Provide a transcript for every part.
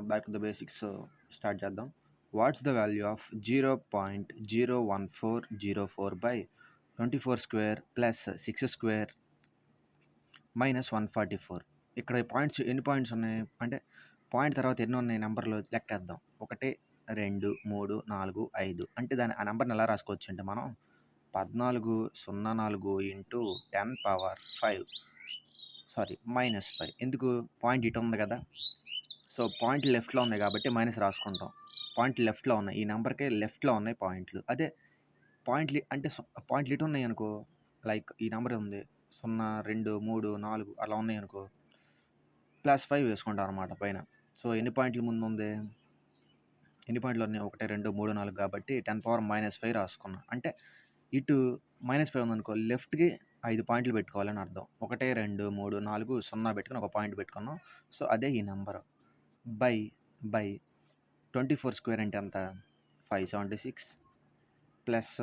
Back to the basics start చేద్దాం. What's the value of 0.01404 by 24 square plus 6 square minus 144. ఇక్కడ points ఎన్ని points ఉన్నాయి అంటే point తర్వాత ఎన్ని ఉన్నాయి నెంబర్లు లెక్కేద్దాం. 1, 2, 3, 4, 5 అంటే ఆ నెంబర్ని ఎలా రాసుకోవచ్చు అంటే మనం 1404 ఇంటూ 10 పవర్ 5 -5. ఎందుకు పాయింట్ ఇటు ఉంది కదా, సో పాయింట్ లెఫ్ట్లో ఉన్నాయి కాబట్టి మైనస్ రాసుకుంటాం. పాయింట్ లెఫ్ట్లో ఉన్నాయి, ఈ నెంబర్కి లెఫ్ట్లో ఉన్నాయి పాయింట్లు. అదే పాయింట్లు ఇటు ఉన్నాయి అనుకో, లైక్ ఈ నెంబర్ ఉంది 0, 2, 3, 4 అలా ఉన్నాయి అనుకో, +5 వేసుకుంటాం అనమాట పైన. సో ఎన్ని పాయింట్ల ముందు ఉంది, ఎన్ని పాయింట్లు ఉన్నాయి, 1, 2, 3, 4 కాబట్టి 10 పవర్ -5 రాసుకున్నా. అంటే ఇటు -5 ఉందనుకో, లెఫ్ట్కి 5 పాయింట్లు పెట్టుకోవాలని అర్థం. 1, 2, 3, 4 0 పెట్టుకుని ఒక పాయింట్ పెట్టుకున్నాం. సో అదే ఈ నెంబర్. బై 24 స్క్వేర్ అంటే ఎంత, 576 ప్లస్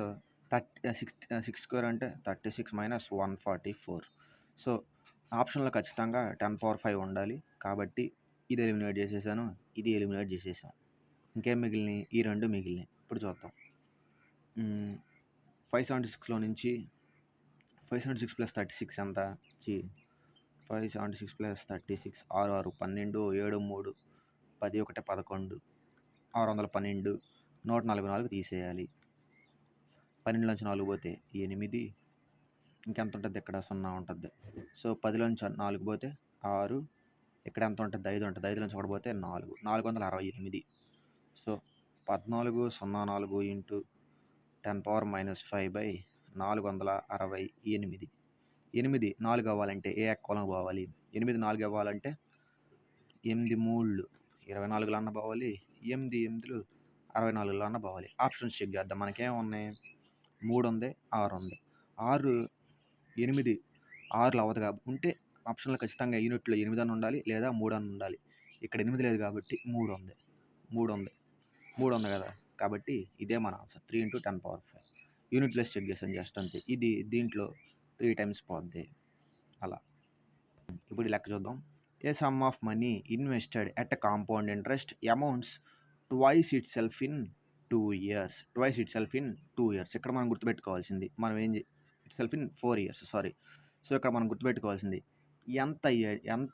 6 స్క్వేర్ అంటే 36 - 144. సో ఆప్షన్లో ఖచ్చితంగా 10 పవర్ 5 ఉండాలి కాబట్టి ఇది ఎలిమినేట్ చేసేసాను, ఇది ఎలిమినేట్ చేసేసాను. ఇంకేం మిగిలినాయి, ఈ రెండు మిగిలినాయి. ఇప్పుడు చూద్దాం. 576లో నుంచి 576 + 36 ఎంత, 576 + 36 6, 6, 12, 7, 3, 10, 1, 11, 612, 144 తీసేయాలి. 12లోంచి 4 పోతే 8, ఇంకెంత ఉంటుంది, ఇక్కడ 0 ఉంటుంది. సో 10లోంచి 4 పోతే 6, ఇక్కడ ఎంత ఉంటుంది, 5 ఉంటుంది. 5లోంచి 1 పోతే 4, 468. So 1404 into 10 power -5 by 468. 8 4 అవ్వాలంటే ఏ ఎక్కోలం పోవాలి, 8 4 అవ్వాలంటే 8 3 24 అన్న పోవాలి, 8 8 64 అన్న పోవాలి. ఆప్షన్స్ చెక్ చేద్దాం. మనకేమున్నాయి, 3 ఉంది, 6 ఉంది. 6 8 6 అవ్వదు కాబట్టి ఉంటే ఆప్షన్లో ఖచ్చితంగా యూనిట్లో 8 అని ఉండాలి లేదా 3 అని ఉండాలి. ఇక్కడ 8 లేదు కాబట్టి 3 ఉంది, 3 ఉంది, 3 ఉంది కదా, కాబట్టి ఇదే మన answer. 3 × 10 power 5 unit plus check చేసాను జస్ట్ అంతే. ఇది దీంట్లో 3 టైమ్స్ పోద్ది అలా. ఇప్పుడు లెక్క చూద్దాం. A sum of money invested at compound interest amounts twice itself in 2 years. Twice itself in 2 years. ఇక్కడ మనం గుర్తుపెట్టుకోవాల్సింది, మనం itself in 4 years. So ఇక్కడ మనం గుర్తుపెట్టుకోవాల్సింది ఎంత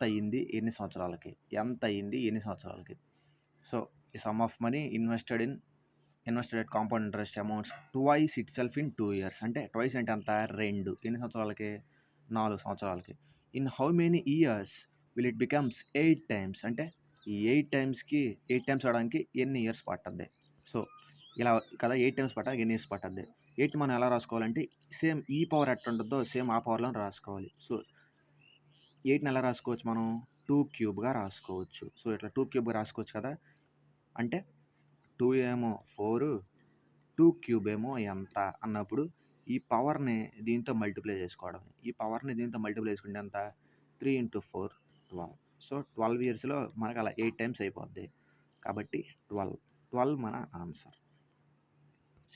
అయింది ఎన్ని సంవత్సరాలకి, ఎంత అయింది ఎన్ని సంవత్సరాలకి. సో ఈ some of money invested at compound interest amounts twice itself in 2 years. అంటే ట్వైస్ అంటే అంత 2, ఎన్ని సంవత్సరాలకి, 4 సంవత్సరాలకి. In how many years will it becomes 8 times. అంటే ఈ 8 టైమ్స్ అవడానికి ఎన్ని ఇయర్స్ పట్టద్ది. సో ఇలా కదా, 8 టైమ్స్ పట్టడానికి ఎన్ని ఇయర్స్ పట్టద్ది. 8 మనం ఎలా రాసుకోవాలంటే సేమ్ ఈ పవర్ ఎట్లా ఉంటుందో సేమ్ ఆ పవర్లో రాసుకోవాలి. సో 8ని ఎలా రాసుకోవచ్చు మనం, 2 క్యూబ్గా రాసుకోవచ్చు. సో ఇట్లా 2 క్యూబ్గా రాసుకోవచ్చు కదా. అంటే 2 ఏమో 4, 2 క్యూబ్ ఏమో ఎంత అన్నప్పుడు ఈ పవర్ని దీంతో మల్టిప్లై చేసుకోవడం. ఈ పవర్ని దీంతో మల్టిప్లై చేసుకుంటే ఎంత, 3 × 4 12. సో 12 ఇయర్స్లో మనకు అలా 8 టైమ్స్ అయిపోద్ది కాబట్టి 12 మన ఆన్సర్.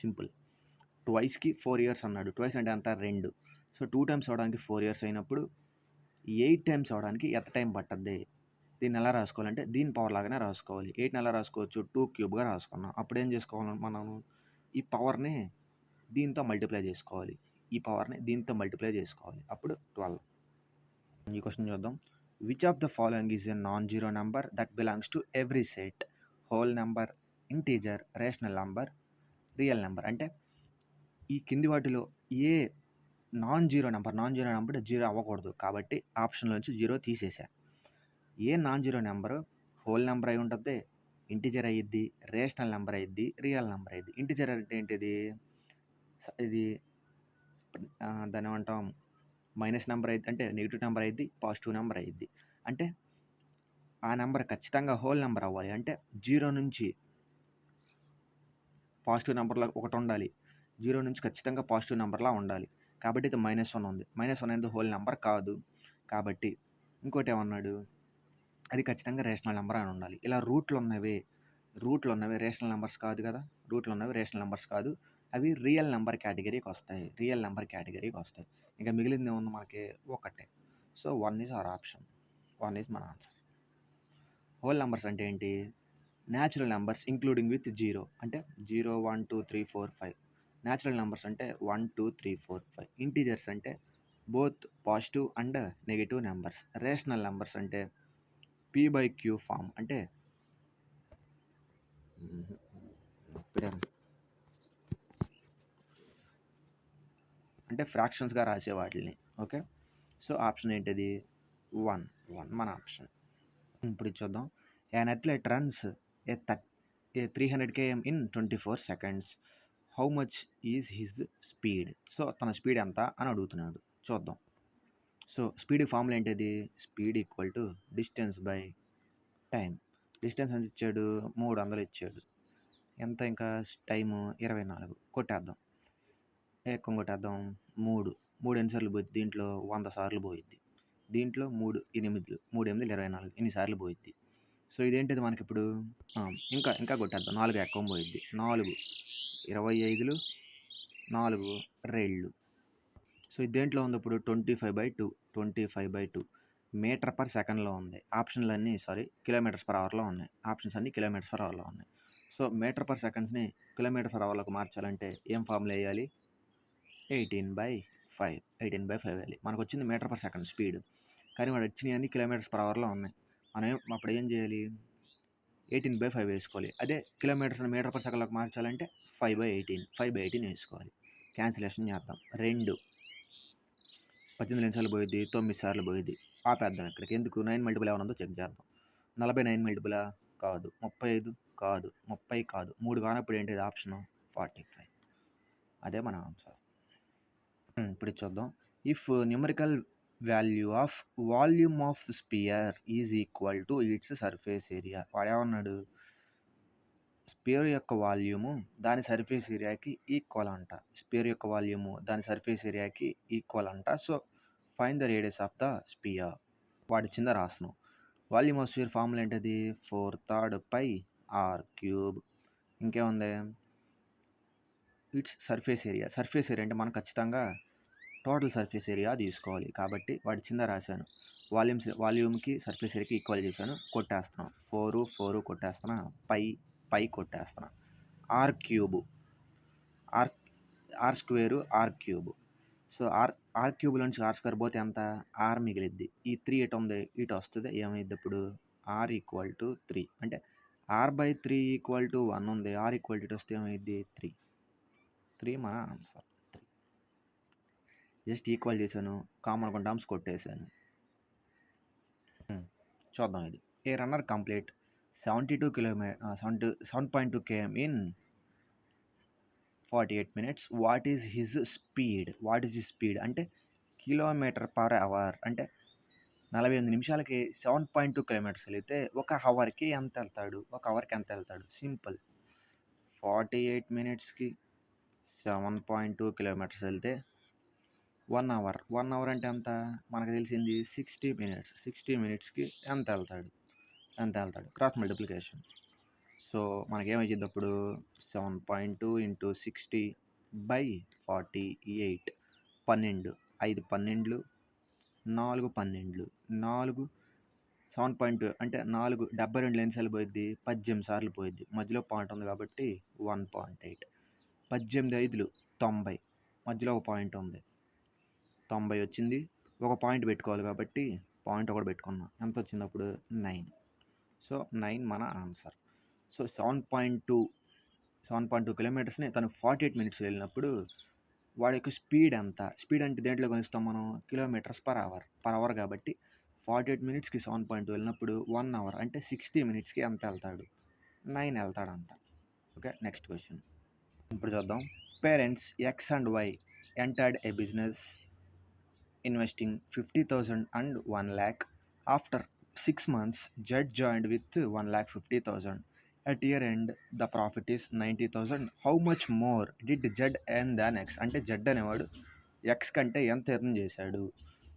సింపుల్. ట్వైస్కి 4 years అన్నాడు, ట్వైస్ అంటే అంత 2. సో 2 టైమ్స్ అవడానికి 4 years అయినప్పుడు 8 టైమ్స్ అవడానికి ఎంత టైం పట్టద్ది. దీన్ని ఎలా రాసుకోవాలంటే దీని పవర్ లాగానే రాసుకోవాలి. 8ని ఎలా రాసుకోవచ్చు, 2 క్యూబ్గా రాసుకున్నాం. అప్పుడు ఏం చేసుకోవాలి మనము, ఈ పవర్ని దీంతో మల్టిప్లై చేసుకోవాలి, ఈ పవర్ని దీంతో మల్టిప్లై చేసుకోవాలి, అప్పుడు 12. ఈ క్వశ్చన్ చూద్దాం. Which of the following is a non zero number that belongs to every set, whole number, integer, rational number, real number. అంటే ఈ కింది వాటిలో ఏ నాన్ జీరో నెంబర్ జీరో అవ్వకూడదు కాబట్టి ఆప్షన్లోంచి 0 తీసేసా. ఏ non zero number whole number అయి ఉంటుంది, ఇంటీజర్ అయ్యిద్ది, రేషనల్ నెంబర్ అయ్యిద్ది, రియల్ నెంబర్ అయ్యిద్ది. ఇంటీజర్ అంటే ఏంటిది, ఇది దాన్ని ఏమంటాం, మైనస్ నెంబర్ అయ్యిద్ది, అంటే నెగిటివ్ నెంబర్ అయ్యిద్ది, పాజిటివ్ నెంబర్ అయ్యిద్ది. అంటే ఆ నెంబర్ ఖచ్చితంగా హోల్ నెంబర్ అవ్వాలి. అంటే 0 నుంచి పాజిటివ్ నెంబర్లో ఒకటి ఉండాలి, 0 నుంచి ఖచ్చితంగా పాజిటివ్ నెంబర్లా ఉండాలి. కాబట్టి ఇది -1 ఉంది. -1 అనేది హోల్ నెంబర్ కాదు కాబట్టి ఇంకోటి ఏమన్నాడు, అది ఖచ్చితంగా రేషనల్ నెంబర్ అని ఉండాలి. ఇలా రూట్లో ఉన్నవి రేషనల్ నెంబర్స్ కాదు కదా, రేషనల్ నెంబర్స్ కాదు, అవి రియల్ నెంబర్ కేటగిరీకి వస్తాయి. ఇంకా మిగిలింది ఏముంది మనకి, ఒకటే. So 1 is our option, 1 is మన ఆన్సర్. హోల్ నంబర్స్ అంటే ఏంటి? న్యాచురల్ నంబర్స్ ఇంక్లూడింగ్ విత్ 0 అంటే 0, 1, 2, 3, 4, 5. న్యాచురల్ నంబర్స్ అంటే 1, 2, 3, 4, 5. ఇంటీజర్స్ అంటే both positive and negative numbers. Rational numbers అంటే p/q ఫామ్ అంటే ఫ్రాక్షన్స్‌గా రాసే వాటిల్ని. ఓకే. సో, ఆప్షన్ ఏంటిది? 1 మన ఆప్షన్. ఇప్పుడు ఇది చూద్దాం. An athlete runs A 300 km in 24 seconds. How much is his speed? So, తన స్పీడ్ ఎంత అని అడుగుతున్నాడు. చూద్దాం. సో, స్పీడ్ ఫార్ములా ఏంటిది? Speed equal to distance by time. Distance ఎంత ఇచ్చాడు? 300 ఇచ్చాడు. ఎంత ఇంకా టైము? 24. కొట్టేద్దాం. ఎక్కువ కొట్టేద్దాం. 3 ఎన్నిసార్లు పోయిద్ది? దీంట్లో 100 సార్లు పోయిద్ది. దీంట్లో 3 8 3 8 24 ఇన్ని సార్లు పోయిద్ది. సో, ఇదేంటిది మనకిప్పుడు? ఇంకా కొట్టేద్దాం. 4 ఎక్కువ పోయిద్ది. 4 25 4 రెళ్ళు. సో, ఇది దేంట్లో ఉంది ఇప్పుడు? 25/2 మీటర్ పర్ సెకండ్లో ఉంది. కిలోమీటర్స్ పర్ అవర్లో ఉన్నాయి. ఆప్షన్స్ అన్నీ కిలోమీటర్స్ పర్ అవర్లో ఉన్నాయి. సో, మీటర్ పర్ సెకండ్స్ని కిలోమీటర్ పర్ అవర్లోకి మార్చాలంటే ఏం ఫార్ములా వేయాలి? 18/5 వేయాలి. మనకు వచ్చింది మీటర్ పర్ సెకండ్ స్పీడ్, కానీ వాడు వచ్చినవన్నీ కిలోమీటర్స్ పర్ అవర్లో ఉన్నాయి. మనం అప్పుడు ఏం చేయాలి? 18/5 వేసుకోవాలి. అదే కిలోమీటర్స్ని మీటర్ పర్ సెకండ్లోకి మార్చాలంటే 5/18 వేసుకోవాలి. క్యాన్సిలేషన్ చేద్దాం. 2 18 నిమిషాలు పోయిద్ది, 9 సార్లు పోయిద్ది. ఆపేద్దాం ఇక్కడికి. ఎందుకు? 9 మల్టిపుల్ ఏమైనా ఉందో చెక్ చేద్దాం. 49 మల్టిపులా? కాదు. 35 కాదు. 30 కాదు. 3 కానప్పుడు ఏంటిది ఆప్షను? 45. అదే మన ఆన్సర్. ఇప్పుడు చూద్దాం. If numerical value of volume of sphere is equal to its surface area. వాడేమన్నాడు? స్పియర్ యొక్క వాల్యూము దాని సర్ఫేస్ ఏరియాకి ఈక్వల్ అంట. స్పియర్ యొక్క వాల్యూము దాని సర్ఫేస్ ఏరియాకి ఈక్వల్ అంట. So, find the radius of the sphere. వాడి కింద రాస్తున్నాం. వాల్యూమ్ ఆఫ్ స్పియర్ ఫార్ములా ఏంటది? 4/3 πr³. ఇంకేముంది? It's surface area. Surface area అంటే మనం ఖచ్చితంగా టోటల్ సర్ఫేస్ ఏరియా తీసుకోవాలి. కాబట్టి వాడి కింద రాశాను. వాల్యూమ్కి సర్ఫేస్ ఏరియాకి ఈక్వల్ చేశాను. కొట్టేస్తున్నాం. 4 కొట్టేస్తున్నా. పై కొట్టేస్తున్నా. r³ r². సో, r³ నుంచి r² పోతే ఎంత? r మిగిలిద్ది. ఈ 3 ఎటు ఉంది? ఇటు వస్తుంది. ఏమైద్ది ఇప్పుడు? r = 3. అంటే r/3 = 1 ఉంది. r = ఇటు వస్తే ఏమైద్ది? 3 మన ఆన్సర్. జస్ట్ ఈక్వల్ చేశాను. కామన్ కొన్ని టర్మ్స్ కొట్టేశాను. చూద్దాం ఇది. A runner complete 7.2 km in 48 minutes. What is his speed? అంటే km/h. అంటే 48 నిమిషాలకి 7.2 కిలోమీటర్స్ వెళితే 1 అవర్కి ఎంత వెళ్తాడు? సింపుల్. 48 minutesకి 7.2 కిలోమీటర్స్ వెళ్తే 1 అవర్. 1 అవర్ అంటే ఎంత? మనకు తెలిసింది 60 minutes. 60 minutesకి ఎంత వెళ్తాడు? Cross multiplication. సో, మనకేమొచ్చింది అప్పుడు? 7.2 × 60/48. 12. 5 12, 4 12. 7.2 అంటే 72 ఎన్నిసార్లు పోయిద్ది? 18 సార్లు పోయిద్ది. మధ్యలో పాయింట్ ఉంది కాబట్టి 1.8. 18 5 90. మధ్యలో ఒక పాయింట్ ఉంది. 90 వచ్చింది. ఒక పాయింట్ పెట్టుకోవాలి కాబట్టి పాయింట్ ఒకటి పెట్టుకున్నాం. ఎంత వచ్చింది అప్పుడు? 9. సో, 9 మన ఆన్సర్. సో, 7.2 కిలోమీటర్స్ని తను 48 minutes వెళ్ళినప్పుడు వాడి యొక్క స్పీడ్ ఎంత? స్పీడ్ అంటే దేంట్లో కొలుస్తాం మనం? కిలోమీటర్స్ పర్ అవర్ కాబట్టి 48 minutesకి 7.2 వెళ్ళినప్పుడు 1 అవర్ అంటే 60 minutesకి ఎంత వెళ్తాడు? 9 వెళ్తాడంట. ఓకే. Next question. ఇప్పుడు చూద్దాం. Parents X and Y entered a business investing 50,000 and 1 lakh. After 6 months, Jed joined with 1,50,000. At year end, the profit is 90,000. How much more did Jed earn than X? అంటే Z అనేవాడు X కంటే ఎంత earn చేశాడు?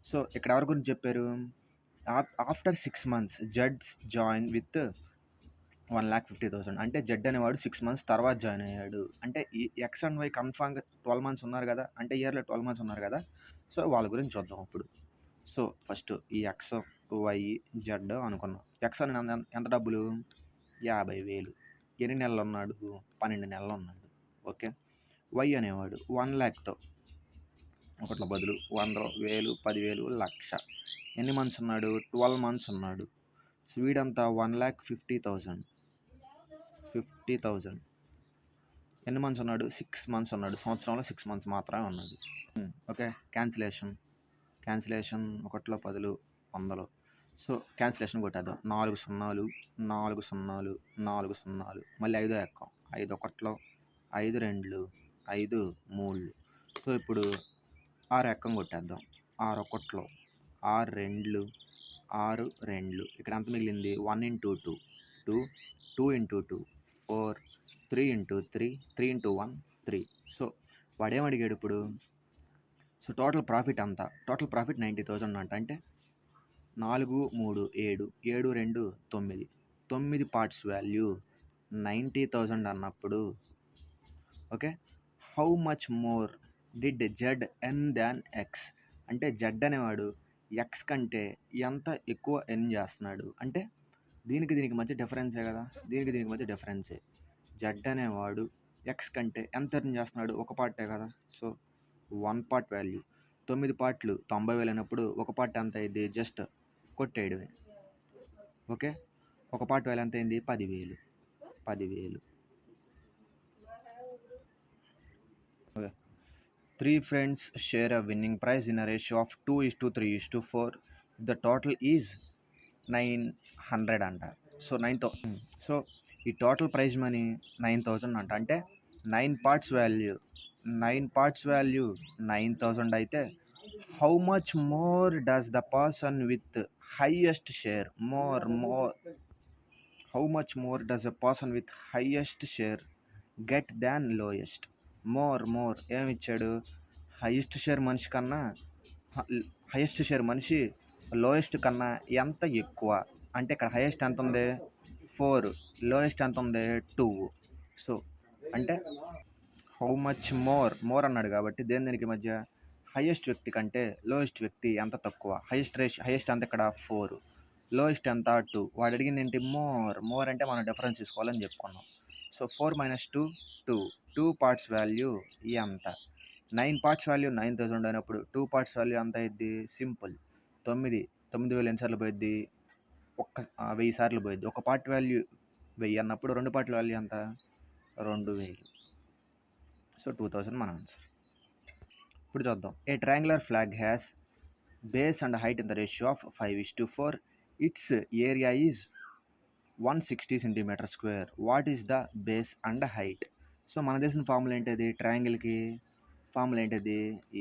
So, ఇక్కడ ఎవరి గురించి చెప్పారు? After 6 months Z join with 1,50,000. అంటే జెడ్ అనేవాడు 6 months తర్వాత జాయిన్ అయ్యాడు. అంటే ఈ ఎక్స్ అండ్ వై కన్ఫామ్గా 12 months ఉన్నారు కదా. అంటే ఇయర్లో 12 months ఉన్నారు కదా. సో, వాళ్ళ గురించి చూద్దాం ఇప్పుడు. సో ఫస్ట్ ఈ ఎక్స్, వై, జెడ్ అనుకున్నాం. ఎక్స్ అని ఎంత డబ్బులు? 50,000. ఎన్ని నెలలు ఉన్నాడు? 12 నెలలు ఉన్నాడు. ఓకే. వై అనేవాడు 1,00,000తో ఒకట్ల బదులు 100, 1000, 10,000, 1,00,000. ఎన్ని మంత్స్ ఉన్నాడు? 12 మంత్స్ ఉన్నాడు. సో వీడంతా 1,50,000. 50,000 ఎన్ని మంత్స్ ఉన్నాడు? 6 మంత్స్ ఉన్నాడు. సంవత్సరంలో 6 మంత్స్ మాత్రమే ఉన్నాడు. ఓకే. క్యాన్సిలేషన్ ఒకట్లో 10, 100. సో క్యాన్సిలేషన్ కొట్టేద్దాం. 4 సున్నాలు, 4 సున్నాలు, 4 సున్నాలు, మళ్ళీ 5 ఎక్కాం. 5 ఒకట్లో, 5 రెండ్లు, 5 మూళ్ళు. సో ఇప్పుడు 6 ఎక్కం కొట్టేద్దాం. 6 ఒకట్లో, 6 రెండ్లు, 6 రెండ్లు. ఇక్కడ ఎంత మిగిలింది? 1 × 2, 2, 2 × 2, 4, 3 × 3, 3 × 1, 3. సో వాడేం అడిగాడు ఇప్పుడు? సో టోటల్ ప్రాఫిట్ అంతా, టోటల్ ప్రాఫిట్ 90,000 అంట. అంటే 4, 3, 7, 7, 2, 9. 9 పార్ట్స్ వాల్యూ 90,000 అన్నప్పుడు okay, how much more did Z earn than X? అంటే జెడ్ అనేవాడు ఎక్స్ కంటే ఎంత ఎక్కువ ఎన్ చేస్తున్నాడు? అంటే దీనికి మధ్య డిఫరెన్సే కదా, దీనికి మధ్య డిఫరెన్సే. జెడ్ అనేవాడు ఎక్స్ కంటే ఎంత ఎర్న్ చేస్తున్నాడు? ఒక పార్టే కదా. సో 1 పార్ట్ వాల్యూ 9 పార్ట్లు 90,000 అయినప్పుడు ఒక పార్ట్ ఎంత అయింది? జస్ట్ కొట్టేయడమే. ఓకే. ఒక పార్ట్ వాల్యూ ఎంత అయింది? 10,000. 10,000. Okay. 3 friends share a winning prize in a ratio of 2:3:4. The total is 900 అంట. సో 9,000. సో ఈ టోటల్ ప్రైజ్ మనీ 9,000 అంట. అంటే 9 పార్ట్స్ వాల్యూ 9,000 అయితే how much more does the person with highest share how much more does the person with highest share get than lowest? More ఏమిచ్చాడు? Highest share మనిషి lowest కన్నా ఎంత ఎక్కువ? అంటే ఇక్కడ హైయెస్ట్ ఎంత ఉంది? 4, లోయెస్ట్ ఎంత ఉంది? 2. సో అంటే హౌ మచ్ మోర్ అన్నాడు కాబట్టి దేనికి మధ్య? హైయెస్ట్ వ్యక్తి కంటే లోయెస్ట్ వ్యక్తి ఎంత తక్కువ? హైయెస్ట్ అంత ఇక్కడ 4, లోయెస్ట్ ఎంత? 2. వాడు అడిగింది ఏంటి? మోర్ అంటే మనం డిఫరెన్స్ తీసుకోవాలని చెప్పుకున్నాం. సో 4 - 2, 2. 2 పార్ట్స్ వాల్యూ ఎంత? 9 పార్ట్స్ వాల్యూ 9,000 అయినప్పుడు 2 పార్ట్స్ వాల్యూ ఎంత అయింది? సింపుల్. 9,000 ఎన్నిసార్లు పోయిద్ది? 1000 సార్లు పోయిద్ది. ఒక పార్ట్ వాల్యూ 1000 అన్నప్పుడు 2 పార్ట్ల వాల్యూ ఎంత? 2,000. సో 2,000 మన ఆన్సర్. ఇప్పుడు చూద్దాం. A triangular flag has base and height in the ratio of 5:4. Its area is 160 cm². What is the base and height? So మన తెలిసిన ఫార్ములా ఏంటది? ట్రయాంగిల్కి ఫార్ములా ఏంటది?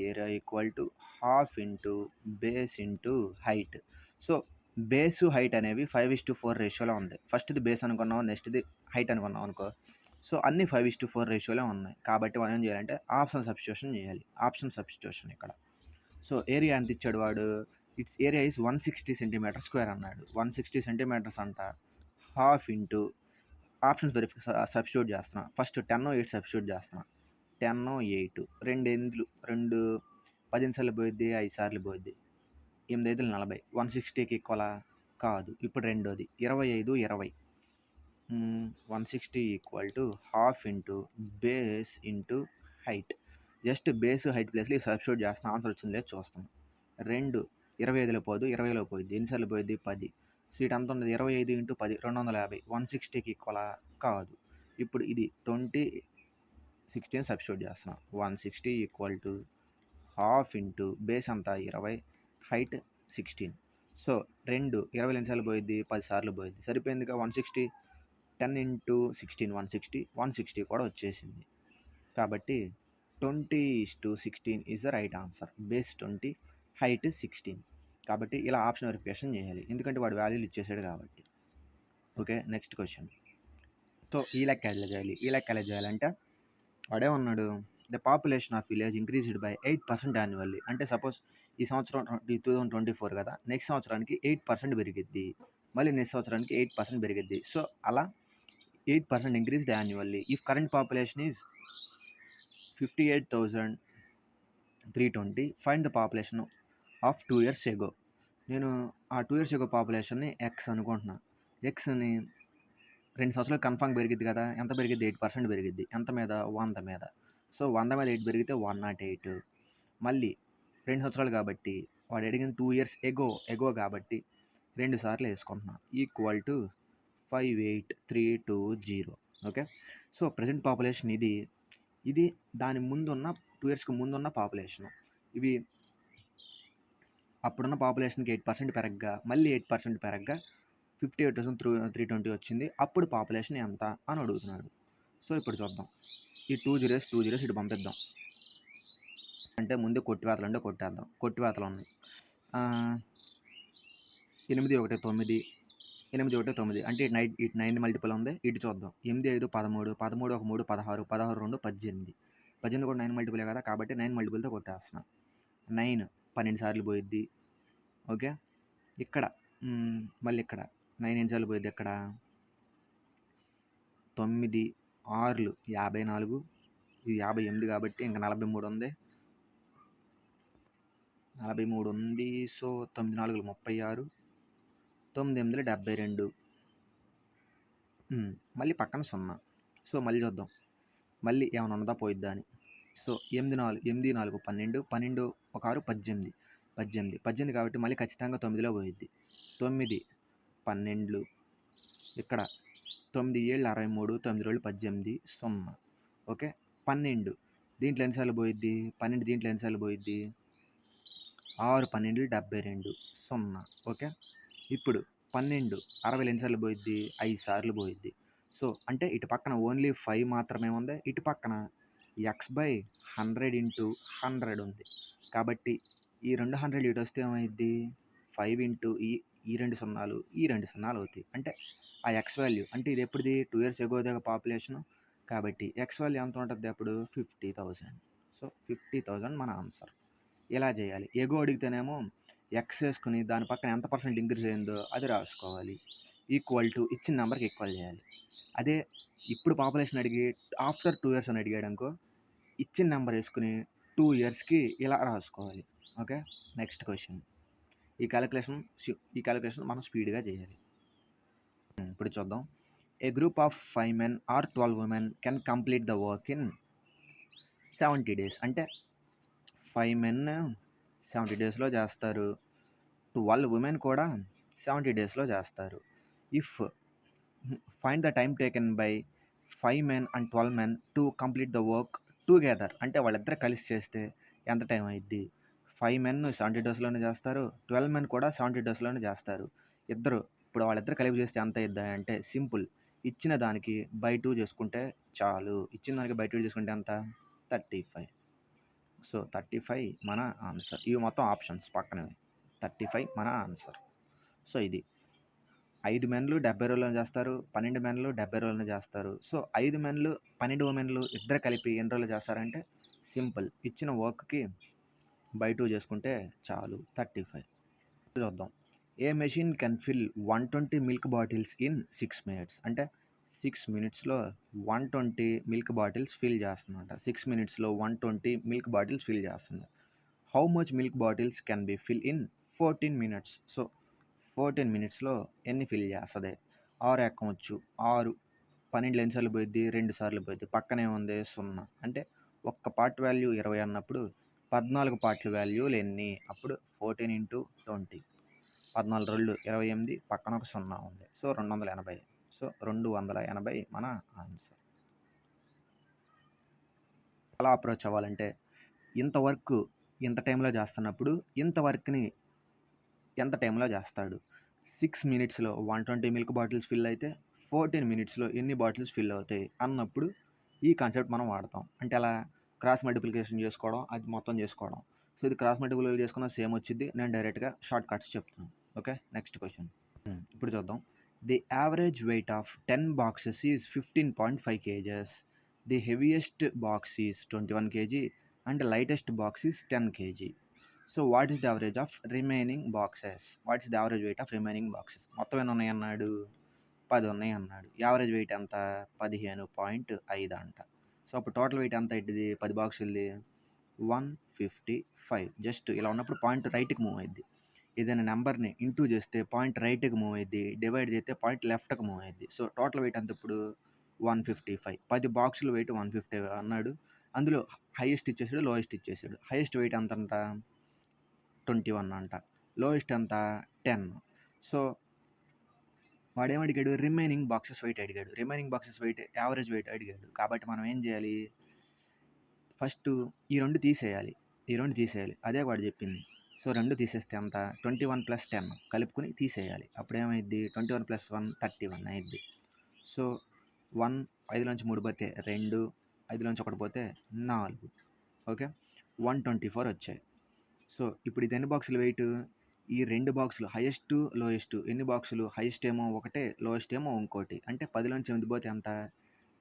Area equal to ½ into base into height. So base height అనేవి 5:4 రేషియోలో ఉంది. ఫస్ట్ది base అనుకున్నాం, నెక్స్ట్ది హైట్ అనుకున్నాం అనుకో. సో అన్నీ 5:4 రేషియోలో ఉన్నాయి. కాబట్టి మనం ఏం చేయాలంటే ఆప్షన్ సబ్స్టిట్యూషన్ చేయాలి. ఆప్షన్ సబ్స్టిట్యూషన్ ఇక్కడ. సో ఏరియా ఎంత ఇచ్చాడు వాడు? ఇట్స్ ఏరియా ఈజ్ 160 cm² అన్నాడు. 160 cm అంట. ½ ఇంటూ ఆప్షన్స్ సబ్స్టిట్యూట్ చేస్తున్నా. ఫస్ట్ 10, 8 సబ్స్టిట్యూట్ చేస్తున్నా. 10, 8, 2 10 సార్లు పోయిద్ది, 5 సార్లు పోయిద్ది. 8 5 40. 160కి ఈక్వలా? కాదు. ఇప్పుడు రెండోది 25, 20. 160 equal to ½ into base into height. Just base height ప్లేస్లో సబ్స్టిట్యూట్ చేస్తున్నా. ఆన్సర్ వచ్చింది లేదు చూస్తాను. 2 25లో పోదు, 20లో పోయిద్ది. ఎన్నిసార్లు పోయిద్ది? 10. సో ఇటు అంత ఉన్నది 25 × 10 250. 160కి ఈక్వలా? కాదు. ఇప్పుడు ఇది 20, 16 సబ్స్టిట్యూట్ చేస్తున్నా. 160 ఈక్వల్ టు ½ ఇంటూ బేస్ అంతా 20, హైట్ 16. సో 2 20 ఎన్నిసార్లు పోయిద్ది? 10 సార్లు పోయిద్ది. సరిపోయిందిగా. 160 10 × 16 160. 160 కూడా వచ్చేసింది. కాబట్టి 20:16 is the right answer. Base 20, height 16. కాబట్టి ఇలా ఆప్షన్ వెరిఫికేషన్ చేయాలి, ఎందుకంటే వాడు వాల్యూలు ఇచ్చేసాడు కాబట్టి. ఓకే. Next question. సో ఈ లెక్క ఎలా చేయాలంటే వాడేమన్నాడు? The population of village increased by 8% annually. అంటే సపోజ్ ఈ సంవత్సరం 2024 కదా, నెక్స్ట్ సంవత్సరానికి 8% పెరిగిద్ది, మళ్ళీ నెక్స్ట్ సంవత్సరానికి 8% పెరిగిద్ది. సో అలా 8% increased annually. If current population is 58,320, find the population of 2 years ago. నేను ఆ 2 ఇయర్స్ యొక్క పాపులేషన్‌ని ఎక్స్ అనుకుంటున్నా. ఎక్స్‌ని 2 సంవత్సరాలు కన్ఫర్మ్‌గా పెరిగిద్ది కదా! ఎంత పెరిగిద్ది? 8% పెరిగిద్ది. ఎంత మీద? 100 మీద. సో, 100 మీద 8 పెరిగితే 108. మళ్ళీ 2 సంవత్సరాలు కాబట్టి వాడు అడిగింది 2 ఇయర్స్ ఎగో కాబట్టి 2 సార్లు యేసుకుంటున్నా. Equal to 58320. Okay. So, present population ఇది. ఇది దాని ముందున్న 2 ఇయర్స్‌కి ముందున్న పాపులేషను. ఇవి అప్పుడున్న పాపులేషన్‌కి 8% పెరగ్గా, మళ్ళీ 8% పెరగ్గా 58,320 వచ్చింది. అప్పుడు పాపులేషన్ ఎంత అని అడుగుతున్నాడు. సో, ఇప్పుడు చూద్దాం. ఈ 2 జీరోస్ ఇటు పంపిద్దాం. అంటే ముందు కొట్టివేతలుంటే కొట్టేద్దాం. కొట్టివేతలున్నాయి. 8, 1, 9, 8, 1, 9 అంటే ఇటు 9 మల్టిపుల్ ఉంది. ఇటు చూద్దాం. 8, 5, 13, 13, 1, 3, 16, 16, 2, 18. 18 కూడా 9 మల్టిపులే కదా! కాబట్టి 9 మల్టిపుల్‌తో కొట్టేస్తున్నా. 9 12 సార్లు పోయిద్ది. ఓకే. ఇక్కడ మళ్ళీ ఇక్కడ 9 ఎన్ని సార్లు పోయిద్ది ఇక్కడ? 9, 6లు 54, ఇది 58 కాబట్టి ఇంక 43 ఉంది. 43 ఉంది. సో, 9 4లు 36, 9 8లు 72. మళ్ళీ పక్కన 0. సో, మళ్ళీ చూద్దాం. మళ్ళీ ఏమైనా ఉన్నదా పోయిద్దా అని. సో, 8 4 12, 12 ఒక 6 18, 18 కాబట్టి మళ్ళీ ఖచ్చితంగా 9లో పోయిద్ది. 9 12 ఇక్కడ 9 7 63, 9 2 18, 0. ఓకే. 12 దీంట్లో ఎన్నిసార్లు పోయిద్ది? 12 దీంట్లో ఎన్నిసార్లు పోయిద్ది? 6 12 72, 0. ఓకే. ఇప్పుడు 12 60లో ఎన్నిసార్లు పోయిద్ది? 5 సార్లు పోయిద్ది. సో, అంటే ఇటు పక్కన ఓన్లీ 5 మాత్రమే ఉంది. ఇటు పక్కన x/100 ఉంది. కాబట్టి ఈ 200 ఇటు వస్తే ఏమైద్ది? 5 ఇంటూ ఈ 2 సున్నాలు, ఈ 2 సున్నాలు అవుతాయి. అంటే ఆ ఎక్స్ వాల్యూ అంటే ఇది ఎప్పుడుది? 2 ఇయర్స్ ఎగోదే పాపులేషను. కాబట్టి ఎక్స్ వాల్యూ ఎంత ఉంటది అప్పుడు? 50,000. సో, 50,000 మన ఆన్సర్. ఇలా చేయాలి. ఎగో అడిగితేనేమో ఎక్స్ వేసుకుని దాని పక్కన ఎంత పర్సెంట్ ఇంక్రీజ్ అయిందో అది రాసుకోవాలి. ఈక్వల్ టు ఇచ్చిన నెంబర్కి ఈక్వల్ చేయాలి. అదే ఇప్పుడు పాపులేషన్ అడిగి ఆఫ్టర్ 2 ఇయర్స్ అని అడిగాడనుకో ఇచ్చిన నెంబర్ వేసుకుని 2 ఇయర్స్‌కి ఇలా రాసుకోవాలి. ఓకే. Next question. ఈ క్యాలిక్యులేషన్ మనం స్పీడ్‌గా చేయాలి. ఇప్పుడు చూద్దాం. A group of 5 men or 12 women can complete the work in 70 days. అంటే 5 మెన్ 70 డేస్‌లో చేస్తారు. 12 ఉమెన్ కూడా 70 డేస్‌లో చేస్తారు. If find the time taken by 5 men and 12 men to complete the work together. అంటే వాళ్ళిద్దరు కలిసి చేస్తే ఎంత టైం అయిద్ది? 5 మెన్ 70 డేస్‌లోనే చేస్తారు. 12 మెన్ కూడా 70 డేస్‌లోనే చేస్తారు. ఇప్పుడు వాళ్ళిద్దరు కలిపి చేస్తే ఎంత అయిద్ది అంటే సింపుల్. ఇచ్చిన దానికి బై 2 చేసుకుంటే చాలు. ఇచ్చిన దానికి బై 2 చేసుకుంటే ఎంత? 35. సో, 35 మన ఆన్సర్. ఇవి మొత్తం ఆప్షన్స్ పక్కనవి. 35 మన ఆన్సర్. సో, ఇది 5 మెన్‌లు 70 రోజుల్లోనే చేస్తారు. 12 మెన్‌లు 70 రోజుల్లోనే చేస్తారు. సో, 5 మెన్‌లు 12 ఉమెన్‌లు ఇద్దరు కలిపి ఎన్ని రోజుల్లో చేస్తారంటే సింపుల్. ఇచ్చిన వర్క్‌కి బై 2 చేసుకుంటే చాలు 35. చూద్దాం. A machine can fill 120 milk bottles in 6 minutes. అంటే 6 మినిట్స్‌లో 120 మిల్క్ బాటిల్స్ ఫిల్ చేస్తుందంట. 6 మినిట్స్‌లో 120 మిల్క్ బాటిల్స్ ఫిల్ చేస్తుంది. How much milk bottles can be fill in 14 minutes. So, 14 మినిట్స్‌లో ఎన్ని ఫిల్ చేస్తది? 6 ఎక్కవచ్చు. 6 12 ఎన్ని సార్లు పోయిద్ది? 2 సార్లు పోయిద్ది. పక్కనే ఉంది 0. అంటే ఒక్క పార్ట్ వాల్యూ 20 అన్నప్పుడు 14 పార్ట్‌ల వాల్యూలు ఎన్ని? అప్పుడు 14 ఇంటూ 20. 14 రోళ్ళు 28 పక్కన ఒక 0 ఉంది. సో, 280. సో, 280 మన ఆన్సర్. ఎలా అప్రోచ్ అవ్వాలంటే ఇంత వర్క్ ఇంత టైంలో చేస్తున్నప్పుడు ఇంత వర్క్‌ని ఎంత టైంలో చేస్తాడు? 6 మినిట్స్‌లో 120 మిల్క్ బాటిల్స్ ఫిల్ అయితే 14 మినిట్స్‌లో ఎన్ని బాటిల్స్ ఫిల్ అవుతాయి అన్నప్పుడు ఈ కాన్సెప్ట్ మనం వాడతాం. అంటే అలా క్రాస్ మల్టిప్లికేషన్ చేసుకోవడం, అది మొత్తం చేసుకోవడం. సో, ఇది క్రాస్ మల్టిప్లికేషన్ చేసుకున్న సేమ్ వచ్చిద్ది. నేను డైరెక్ట్‌గా షార్ట్ కట్స్ చెప్తున్నాను. ఓకే. Next question. ఇప్పుడు చూద్దాం. The average weight of 10 boxes is 15.5 kgs. The heaviest box is 21 kg and lightest box is 10 kg. So, what is the average of remaining boxes? What is the average weight of remaining boxes? మొత్తం ఎన్ని ఉన్నాయి అన్నాడు? 10 ఉన్నాయి అన్నాడు. Average wait ఎంత? 15.5 అంట. So, అప్పుడు total weight ఎంత అయిద్ది 10 బాక్సులది? 155. జస్ట్ ఇలా ఉన్నప్పుడు పాయింట్ రైట్‌కి మూవ్ అయిద్ది. ఏదైనా నెంబర్‌ని ఇంటూ చేస్తే పాయింట్ రైట్‌కి మూవ్ అయిద్ది. డివైడ్ చేస్తే పాయింట్ లెఫ్ట్‌కి మూవ్ అయిద్ది. సో, టోటల్ వెయిట్ ఎంత ఇప్పుడు 155. 10 బాక్సుల వెయిట్ 150 అన్నాడు. అందులో హైయెస్ట్ ఇచ్చేసాడు, లోయెస్ట్ ఇచ్చేసాడు. Highest wait ఎంతంట? 21 అంట. లోయెస్ట్ ఎంత? 10. సో, వాడేమడిగాడు? రిమైనింగ్ బాక్సెస్ వెయిట్ అడిగాడు. Remaining boxes wait average wait అడిగాడు. కాబట్టి మనం ఏం చేయాలి? ఫస్టు ఈ 2 తీసేయాలి. ఈ 2 తీసేయాలి. అదే వాడు చెప్పింది. సో, 2 తీసేస్తే ఎంత? 21 + 10 కలుపుకొని తీసేయాలి. అప్పుడేమైద్ది? 21 + 1 31 అయిద్ది. సో, 1 5లోంచి 3 పోతే 2, 5లోంచి 1 పోతే 4. ఓకే. 124 వచ్చాయి. సో, ఇప్పుడు ఇది ఎన్ని బాక్సులు వెయిట్? ఈ 2 బాక్సులు హైయెస్ట్, లోయెస్ట్ ఎన్ని బాక్సులు? హైయెస్ట్ ఏమో ఒకటే, లోయెస్ట్ ఏమో ఇంకోటి. అంటే 10లోంచి 8 పోతే ఎంత?